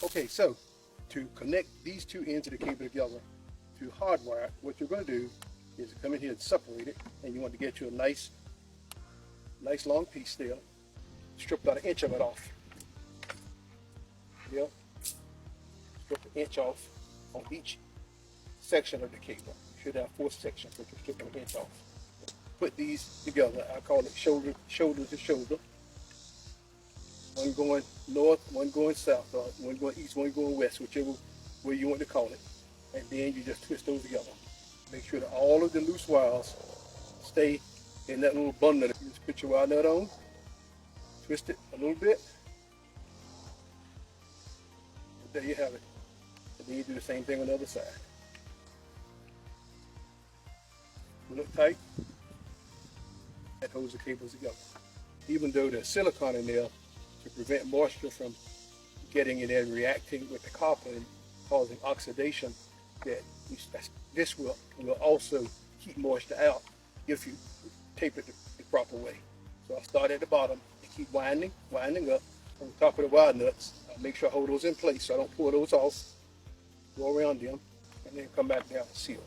Okay, so to connect these two ends of the cable together to hardwire it, what you're going to do is come in here and separate it, and you want to get you a nice long piece there. Strip about 1 inch of it off. Yeah, strip 1 inch off on each section of the cable. You should have 4 sections, but you're stripping 1 inch off. Put these together. I call it shoulder to shoulder. One going north, one going south, or one going east, one going west, whichever way you want to call it. And then you just twist those together. Make sure that all of the loose wires stay in that little bundle. You just put your wire nut on, twist it a little bit, and there you have it. And then you do the same thing on the other side. Look tight. That holds the cables together. Even though there's silicone in there to prevent moisture from getting in there and reacting with the copper and causing oxidation, this will also keep moisture out if you tape it the proper way. So I start at the bottom and keep winding up on top of the wire nuts. I make sure I hold those in place so I don't pull those off, go around them, and then come back down and seal.